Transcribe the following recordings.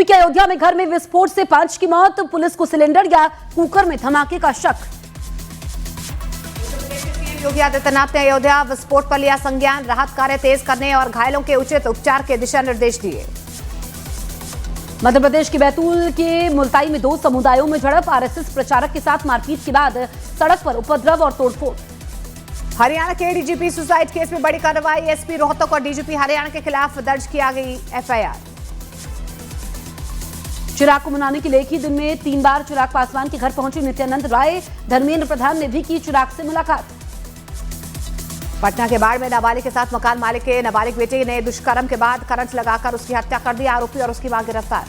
के अयोध्या में घर में विस्फोट से 5 की मौत, पुलिस को सिलेंडर या कुकर में धमाके का शक। योगी आदित्यनाथ ने अयोध्या विस्फोट पर लिया संज्ञान, राहत कार्य तेज करने और घायलों के उचित उपचार के दिशा निर्देश दिए। मध्य प्रदेश के बैतूल के मुल्ताई में 2 समुदायों में झड़प, आरएसएस प्रचारक के साथ मारपीट के बाद सड़क पर उपद्रव और तोड़फोड़। हरियाणा के डीजीपी सुसाइड केस में बड़ी कार्रवाई, एसपी रोहतक और डीजीपी हरियाणा के खिलाफ दर्ज किया गई एफआईआर। चिराग को मनाने के लिए एक ही दिन में 3 बार चिराग पासवान के घर पहुंचे नित्यानंद राय, धर्मेंद्र प्रधान ने भी की चिराग से मुलाकात। पटना के बाढ़ में नाबालिग के साथ मकान मालिक के नाबालिग बेटे ने दुष्कर्म के बाद करंट लगाकर उसकी हत्या कर दी, आरोपी और उसकी मां गिरफ्तार।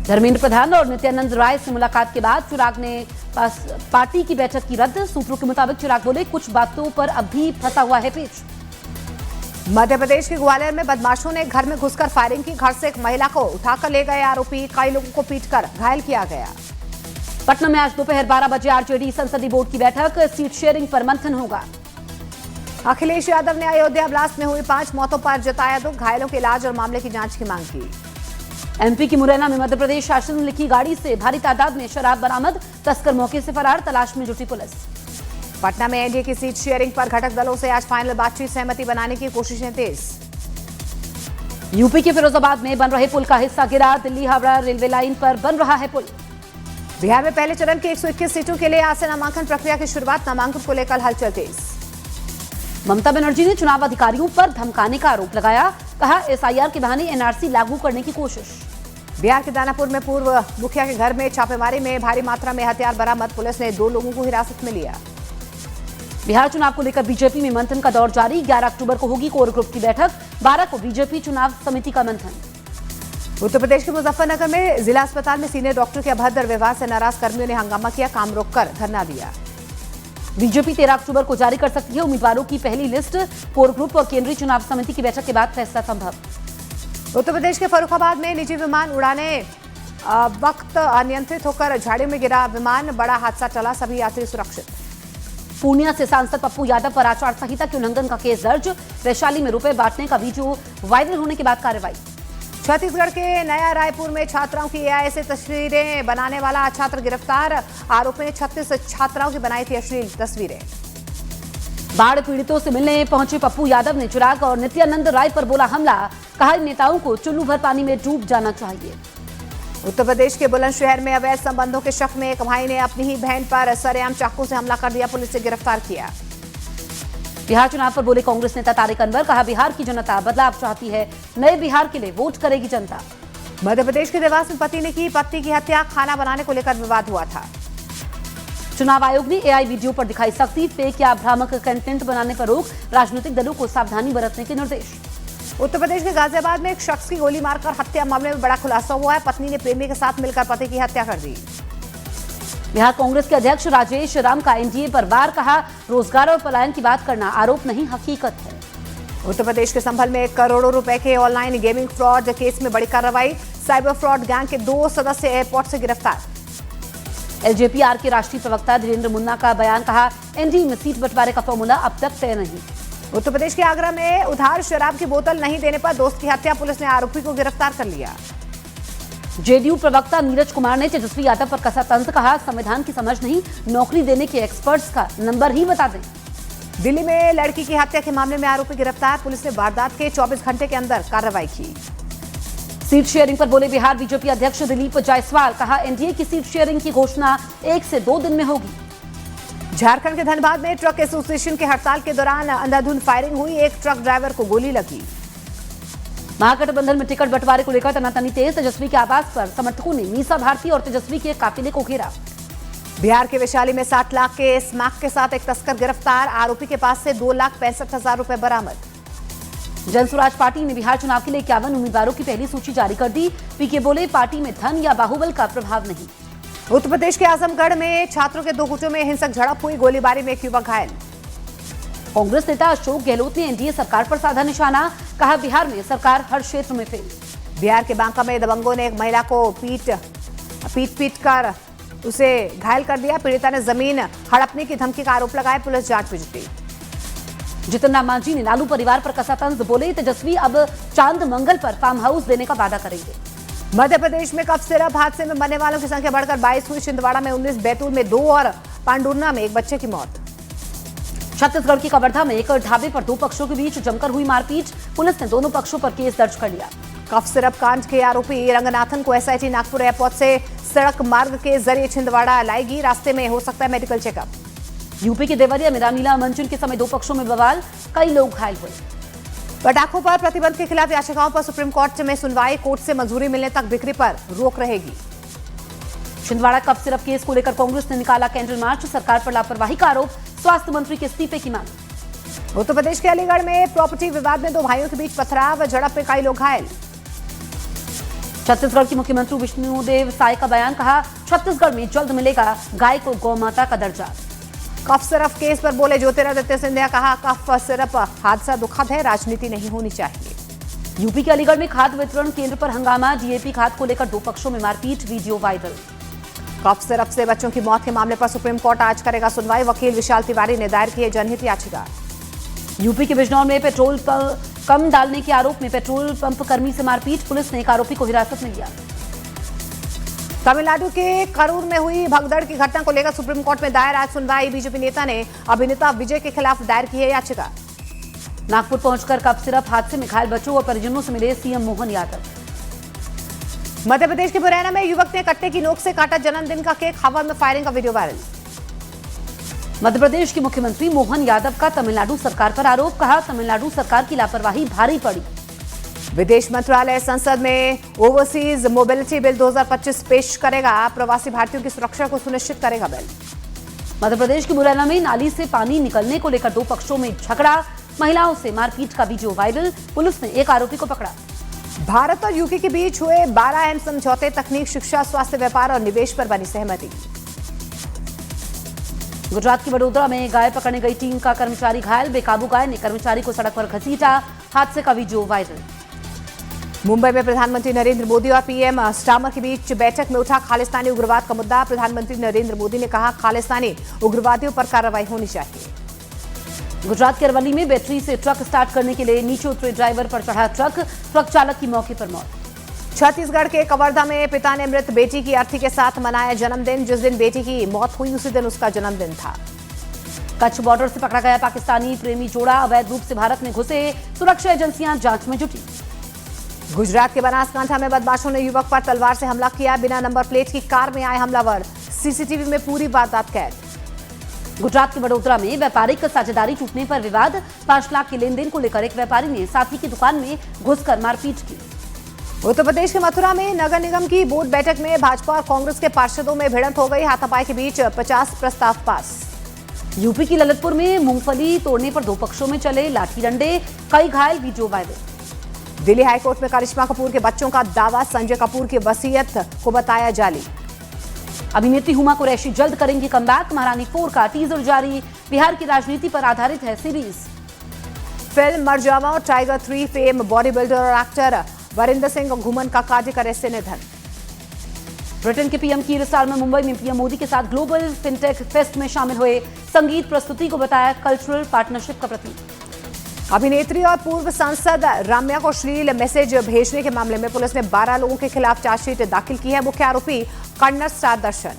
धर्मेंद्र प्रधान और नित्यानंद राय से मुलाकात के बाद चिराग ने पार्टी की बैठक की रद्द, सूत्रों के मुताबिक चिराग बोले कुछ बातों पर अब भी फंसा हुआ है पेच। मध्य प्रदेश के ग्वालियर में बदमाशों ने घर में घुसकर फायरिंग की, घर से एक महिला को उठाकर ले गए आरोपी, कई लोगों को पीटकर घायल किया गया। पटना में आज दोपहर 12 बजे आरजेडी संसदीय बोर्ड की बैठक, सीट शेयरिंग पर मंथन होगा। अखिलेश यादव ने अयोध्या ब्लास्ट में हुई 5 मौतों पर जताया दुख, घायलों के इलाज और मामले की जांच की मांग की। एमपी की मुरैना में मध्य प्रदेश शासन ने लिखी गाड़ी से भारी तादाद में शराब बरामद, तस्कर मौके से फरार, तलाश में जुटी पुलिस। पटना में एनडीए की सीट शेयरिंग पर घटक दलों से आज फाइनल बातचीत, सहमति बनाने की कोशिशें तेज। यूपी के फिरोजाबाद में बन रहे पुल का हिस्सा गिरा, दिल्ली हावड़ा रेलवे लाइन पर बन रहा है पुल। बिहार में पहले चरण की 121 सीटों के लिए आज से नामांकन प्रक्रिया की शुरुआत, नामांकन को लेकर हलचल तेज। ममता बनर्जी ने चुनाव अधिकारियों पर धमकाने का आरोप लगाया, कहा एसआईआर के बहाने एनआरसी लागू करने की कोशिश। बिहार के दानापुर में पूर्व मुखिया के घर में छापेमारी में भारी मात्रा में हथियार बरामद, पुलिस ने 2 लोगों को हिरासत में लिया। बिहार चुनाव को लेकर बीजेपी में मंथन का दौर जारी, 11 अक्टूबर को होगी कोर ग्रुप की बैठक, 12 को बीजेपी चुनाव समिति का मंथन। उत्तर प्रदेश के मुजफ्फरनगर में जिला अस्पताल में सीनियर डॉक्टर के अभद्र व्यवहार से नाराज कर्मियों ने हंगामा किया, काम रोककर धरना दिया। बीजेपी 13 अक्टूबर को जारी कर सकती है उम्मीदवारों की पहली लिस्ट, कोर ग्रुप और केंद्रीय चुनाव समिति की बैठक के बाद फैसला संभव। उत्तर प्रदेश के फर्रुखाबाद में निजी विमान उड़ाने वक्त अनियंत्रित होकर झाड़ियों में गिरा विमान, बड़ा हादसा टला, सभी यात्री सुरक्षित। पूर्णिया से सांसद पप्पू यादव पर आचार संहिता के उल्लंघन का केस दर्ज, वैशाली में रुपए बांटने का वीडियो वायरल होने के बाद कार्रवाई। छत्तीसगढ़ के नया रायपुर में छात्राओं की एआई से तस्वीरें बनाने वाला छात्र गिरफ्तार, आरोपी ने 36 छात्राओं की बनाई थी अश्लील तस्वीरें। बाढ़ पीड़ितों से मिलने पहुंचे पप्पू यादव ने चिराग और नित्यानंद राय पर बोला हमला, कहा इन नेताओं को चुल्लू भर पानी में डूब जाना चाहिए। उत्तर प्रदेश के बुलंदशहर में अवैध संबंधों के शक में एक भाई ने अपनी ही बहन पर सरेआम चाकू से हमला कर दिया, पुलिस ने गिरफ्तार किया। बिहार चुनाव पर बोले कांग्रेस नेता तारिक अनवर, कहा बिहार की जनता बदलाव चाहती है, नए बिहार के लिए वोट करेगी जनता। मध्य प्रदेश के देवास में पति ने की पत्नी की हत्या, खाना बनाने को लेकर विवाद हुआ था। चुनाव आयोग ने एआई वीडियो पर दिखाई सख्ती, फेक या भ्रामक कंटेंट बनाने पर रोक, राजनीतिक दलों को सावधानी बरतने के निर्देश। उत्तर प्रदेश के गाजियाबाद में एक शख्स की गोली मारकर हत्या मामले में बड़ा खुलासा हुआ है, पत्नी ने प्रेमी के साथ मिलकर पति की हत्या कर दी। बिहार कांग्रेस के अध्यक्ष राजेश राम का एनडीए पर वार, कहा रोजगार और पलायन की बात करना आरोप नहीं हकीकत है। उत्तर प्रदेश के संभल में करोड़ों रुपए के ऑनलाइन गेमिंग फ्रॉड केस में बड़ी कार्रवाई, साइबर फ्रॉड गैंग के 2 सदस्य एयरपोर्ट से गिरफ्तार। एलजेपीआर के राष्ट्रीय प्रवक्ता धीरेन्द्र मुन्ना का बयान, कहा एनडीए में सीट बंटवारे का फॉर्मूला अब तक तय नहीं। उत्तर प्रदेश के आगरा में उधार शराब की बोतल नहीं देने पर दोस्त की हत्या, पुलिस ने आरोपी को गिरफ्तार कर लिया। जेडीयू प्रवक्ता नीरज कुमार ने तेजस्वी यादव पर कसा तंज, कहा संविधान की समझ नहीं, नौकरी देने के एक्सपर्ट्स का नंबर ही बता दें। दिल्ली में लड़की की हत्या के मामले में आरोपी गिरफ्तार, पुलिस ने वारदात के 24 घंटे के अंदर कार्रवाई की। सीट शेयरिंग पर बोले बिहार बीजेपी अध्यक्ष दिलीप जायसवाल, कहा एनडीए की सीट शेयरिंग की घोषणा 1 से 2 दिन में होगी। झारखंड के धनबाद में ट्रक एसोसिएशन की हड़ताल के दौरान अंधाधुंध फायरिंग हुई, एक ट्रक ड्राइवर को गोली लगी। महागठबंधन में टिकट बंटवारे को लेकर तनातनी तेज, तेजस्वी के आवास पर समर्थकों ने मीसा भारती और तेजस्वी के काफिले को घेरा। बिहार के वैशाली में 60 लाख के स्मैक के साथ एक तस्कर गिरफ्तार, आरोपी के पास से 2,65,000 रुपए बरामद। जनसुराज पार्टी ने बिहार चुनाव के लिए 51 उम्मीदवारों की पहली सूची जारी कर दी, पीके बोले पार्टी में धन या बाहुबल का प्रभाव नहीं। उत्तर प्रदेश के आजमगढ़ में छात्रों के 2 गुटों में हिंसक झड़प हुई, गोलीबारी में एक युवक घायल। कांग्रेस नेता अशोक गहलोत ने एनडीए सरकार पर साधा निशाना, कहा बिहार में सरकार हर क्षेत्र में फेल। बिहार के बांका में दबंगों ने एक महिला को पीट कर उसे घायल कर दिया, पीड़िता ने जमीन हड़पने की धमकी का आरोप लगाया, पुलिस जांच में जुटी। जितन राम मांझी ने लालू परिवार पर कसा तंज, बोले तेजस्वी अब चांद मंगल पर फार्म हाउस देने का वादा करेंगे। मध्य प्रदेश में कफ सिरप हादसे में मरने वालों की संख्या बढ़कर 22 हुई। छिंदवाड़ा में 19, बैतूल में 2 और पांडुर्ना में 1 बच्चे की मौत। छत्तीसगढ़ के कवर्धा में एक ढाबे पर 2 पक्षों के बीच जमकर हुई मारपीट। पुलिस ने दोनों पक्षों पर केस दर्ज कर लिया। कफ सिरप कांड के आरोपी रंगनाथन को एसआईटी नागपुर एयरपोर्ट से सड़क मार्ग के जरिए छिंदवाड़ा लाएगी। रास्ते में हो सकता है मेडिकल चेकअप। यूपी के देवरिया में रामलीला मंचन के समय 2 पक्षों में बवाल, कई लोग घायल हुए। पटाखों पर प्रतिबंध के खिलाफ याचिकाओं पर सुप्रीम कोर्ट में सुनवाई। कोर्ट से मंजूरी मिलने तक बिक्री पर रोक रहेगी। छिंदवाड़ा कफ सिरप केस को लेकर कांग्रेस ने निकाला कैंडल मार्च। सरकार पर लापरवाही का आरोप, स्वास्थ्य मंत्री के इस्तीफे की मांग। उत्तर प्रदेश के अलीगढ़ में प्रॉपर्टी विवाद में 2 भाइयों के बीच पथराव, झड़प में कई लोग घायल। छत्तीसगढ़ के मुख्यमंत्री विष्णुदेव साय का बयान, कहा छत्तीसगढ़ में जल्द मिलेगा गाय को गौमाता का दर्जा। कफ सिरप केस पर बोले ज्योतिरादित्य सिंधिया, कहा कफ सिरप हादसा दुखद है, राजनीति नहीं होनी चाहिए। यूपी के अलीगढ़ में खाद वितरण केंद्र पर हंगामा, डीएपी खाद को लेकर 2 पक्षों में मारपीट, वीडियो वायरल। कफ सिरप से बच्चों की मौत के मामले पर सुप्रीम कोर्ट आज करेगा सुनवाई। वकील विशाल तिवारी ने दायर की है जनहित याचिका। यूपी के बिजनौर में पेट्रोल कम डालने के आरोप में पेट्रोल पंप कर्मी से मारपीट, पुलिस ने एक आरोपी को हिरासत में लिया। तमिलनाडु के करूर में हुई भगदड़ की घटना को लेकर सुप्रीम कोर्ट में दायर आज सुनवाई। बीजेपी नेता ने अभिनेता विजय के खिलाफ दायर की है याचिका। नागपुर पहुंचकर कफ सिरप हादसे में घायल बच्चों और परिजनों से मिले सीएम मोहन यादव। मध्य प्रदेश के मुरैना में युवक ने कट्टे की नोक से काटा जन्मदिन का केक, हवा में फायरिंग का वीडियो वायरल। मध्य प्रदेश के मुख्यमंत्री मोहन यादव का तमिलनाडु सरकार पर आरोप, कहा तमिलनाडु सरकार की लापरवाही भारी पड़ी। विदेश मंत्रालय संसद में ओवरसीज मोबिलिटी बिल 2025 पेश करेगा। प्रवासी भारतीयों की सुरक्षा को सुनिश्चित करेगा बिल। मध्य प्रदेश के मुरैना में नाली से पानी निकलने को लेकर 2 पक्षों में झगड़ा, महिलाओं से मारपीट का वीडियो वायरल, पुलिस ने एक आरोपी को पकड़ा। भारत और यूके के बीच हुए 12 अहम समझौते, तकनीक, शिक्षा, स्वास्थ्य, व्यापार और निवेश पर बनी सहमति। गुजरात के वडोदरा में गाय पकड़ने गई टीम का कर्मचारी घायल, बेकाबू गाय ने कर्मचारी को सड़क पर घसीटा, हादसे का वीडियो वायरल। मुंबई में प्रधानमंत्री नरेंद्र मोदी और पीएम स्टार्मर के बीच बैठक में उठा खालिस्तानी उग्रवाद का मुद्दा। प्रधानमंत्री नरेंद्र मोदी ने कहा खालिस्तानी उग्रवादियों पर कार्रवाई होनी चाहिए। गुजरात के अरवली में बैटरी से ट्रक स्टार्ट करने के लिए नीचे उतरे ड्राइवर पर चढ़ा ट्रक चालक की मौके पर मौत। छत्तीसगढ़ के कवर्धा में पिता ने मृत बेटी की अर्थी के साथ मनाया जन्मदिन। जिस दिन बेटी की मौत हुई उसी दिन उसका जन्मदिन था। कच्छ बॉर्डर से पकड़ा गया पाकिस्तानी प्रेमी जोड़ा, अवैध रूप से भारत में घुसे, सुरक्षा एजेंसियां जांच में जुटी। गुजरात के बनासकांठा में बदमाशों ने युवक पर तलवार से हमला किया, बिना नंबर प्लेट की कार में आए हमलावर, सीसीटीवी में पूरी वारदात कैद। गुजरात के वडोदरा में व्यापारिक साझेदारी टूटने पर विवाद, 5 लाख के लेन देन को लेकर एक व्यापारी ने साथी की दुकान में घुसकर मारपीट की। उत्तर प्रदेश के मथुरा में नगर निगम की बोर्ड बैठक में भाजपा और कांग्रेस के पार्षदों में भिड़ंत हो गई, हाथापाई के बीच 50 प्रस्ताव पास। यूपी की ललितपुर में मूंगफली तोड़ने पर 2 पक्षों में चले लाठी डंडे, कई घायल, वीडियो वायरल। दिल्ली हाईकोर्ट में करिश्मा कपूर के बच्चों का दावा, संजय कपूर की वसीयत को बताया जाली। अभिनेत्री हुमा कुरैशी जल्द करेंगी कमबैक, महारानी 4 का टीजर जारी, बिहार की राजनीति पर आधारित है सीरीज। फिल्म मर जावा और टाइगर 3 फेम बॉडी बिल्डर और एक्टर वरिंदर सिंह घुमन का कार्डियक से निधन। ब्रिटेन के पीएम कीर स्टारमर मुंबई में पीएम मोदी के साथ ग्लोबल फिनटेक फेस्ट में शामिल हुए, संगीत प्रस्तुति को बताया कल्चरल पार्टनरशिप का प्रतीक। अभिनेत्री और पूर्व सांसद रम्या को अश्लील मैसेज भेजने के मामले में पुलिस ने 12 लोगों के खिलाफ चार्जशीट दाखिल की है। मुख्य आरोपी कन्नड़ स्टार दर्शन।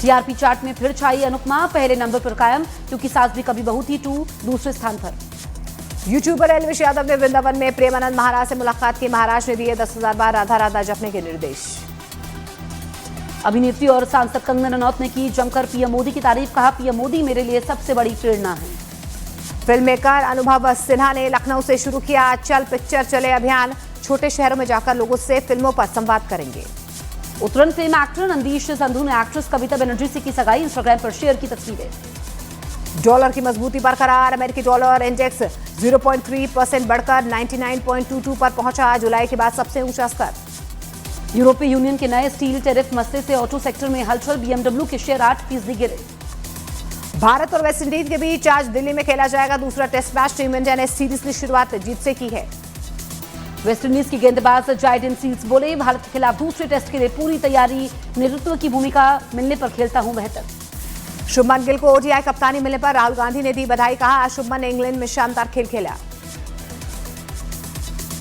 टीआरपी चार्ट में फिर छाई अनुपमा, पहले नंबर पर कायम, क्योंकि सास भी कभी बहू थी 2 दूसरे स्थान पर। यूट्यूबर एलविश यादव ने वृंदावन में प्रेमानंद महाराज से मुलाकात की, महाराज ने दिए 10,000 बार राधा राधा जपने के निर्देश। अभिनेत्री और सांसद कंगना रनौत ने की जमकर पीएम मोदी की तारीफ, कहा पीएम मोदी मेरे लिए सबसे बड़ी प्रेरणा है। फिल्म मेकर अनुभव सिन्हा ने लखनऊ से शुरू किया चल पिक्चर चले अभियान, छोटे शहरों में जाकर लोगों से फिल्मों पर संवाद करेंगे। उत्तराखंड फेम एक्टर नंदीश संधू ने एक्ट्रेस कविता बनर्जी से की सगाई, इंस्टाग्राम पर शेयर की तस्वीरें। डॉलर की मजबूती बरकरार, अमेरिकी डॉलर इंडेक्स 0.3% बढ़कर 99.22 पर पहुंचा, जुलाई के बाद सबसे ऊंचा स्तर। यूरोपीय यूनियन के नए स्टील टैरिफ मसले से ऑटो सेक्टर में हलचल, बीएमडब्ल्यू के शेयर 8% गिरे। भारत और वेस्टइंडीज के बीच आज दिल्ली में खेला जाएगा दूसरा टेस्ट मैच, टीम इंडिया ने सीरीज की शुरुआत जीत से की है। वेस्टइंडीज की गेंदबाज जायडेन सील्स बोले, भारत के खिलाफ दूसरे टेस्ट के लिए पूरी तैयारी, नेतृत्व की भूमिका मिलने पर खेलता हूं बेहतर। शुभमन गिल को ओडीआई कप्तानी मिलने पर राहुल गांधी ने दी बधाई, कहा आज शुभमन ने इंग्लैंड में शानदार खेल खेला।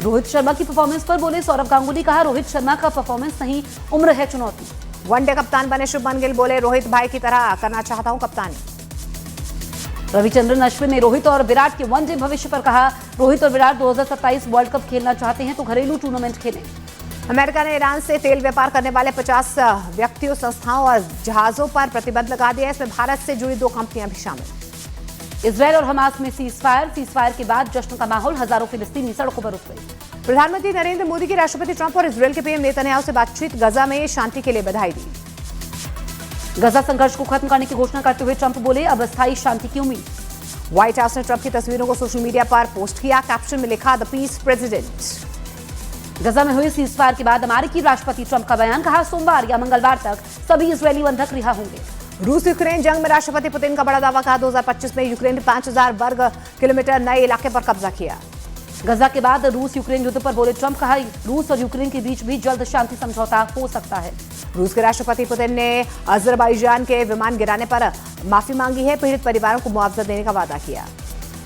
रोहित शर्मा की परफॉर्मेंस पर बोले सौरव गांगुली, कहा रोहित शर्मा का परफॉर्मेंस नहीं, उम्र है चुनौती। वनडे कप्तान बने शुभमन गिल, बोले रोहित भाई की तरह करना चाहता हूं कप्तानी। रविचंद्रन अश्विन ने रोहित और विराट के वनडे भविष्य पर कहा, रोहित और विराट 2027 वर्ल्ड कप खेलना चाहते हैं तो घरेलू टूर्नामेंट खेलें। अमेरिका ने ईरान से तेल व्यापार करने वाले 50 व्यक्तियों, संस्थाओं और जहाजों पर प्रतिबंध लगा दिया। इसमें भारत से जुड़ी 2 कंपनियां भी शामिल। इजरायल और हमास में सीजफायर के बाद जश्न का माहौल, हजारों फिलिस्तीनी सड़कों पर उतरे। प्रधानमंत्री नरेंद्र मोदी की राष्ट्रपति ट्रंप और इजरायल के पीएम नेतन्याहू से बातचीत, गजा में शांति के लिए बधाई दी। गजा संघर्ष को खत्म करने की घोषणा करते हुए ट्रंप बोले, अब अस्थायी शांति की उम्मीद। व्हाइट हाउस ने ट्रंप की तस्वीरों को सोशल मीडिया पर पोस्ट किया, कैप्शन में लिखा, द पीस प्रेसिडेंट। गजा में हुए सीजफायर के बाद अमेरिकी राष्ट्रपति ट्रंप का बयान, कहा सोमवार या मंगलवार तक सभी इजरायली बंधक रिहा होंगे। रूस यूक्रेन जंग में राष्ट्रपति पुतिन का बड़ा दावा, कहा 2025 में यूक्रेन ने 5000 वर्ग किलोमीटर नए इलाके पर कब्जा किया। गजा के बाद रूस यूक्रेन युद्ध पर बोले ट्रंप, कहा रूस और यूक्रेन के बीच भी जल्द शांति समझौता हो सकता है। रूस के राष्ट्रपति पुतिन ने अजरबैजान के विमान गिराने पर माफी मांगी है, पीड़ित परिवारों को मुआवजा देने का वादा किया।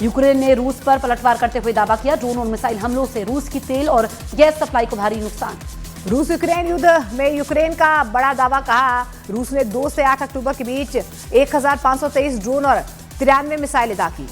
यूक्रेन ने रूस पर पलटवार करते हुए दावा किया, ड्रोन और मिसाइल हमलों से रूस की तेल और गैस सप्लाई को भारी नुकसान। रूस यूक्रेन युद्ध में यूक्रेन का बड़ा दावा, कहा रूस ने 2 से 8 अक्टूबर के बीच 1523 ड्रोन और 93 मिसाइलें दागी।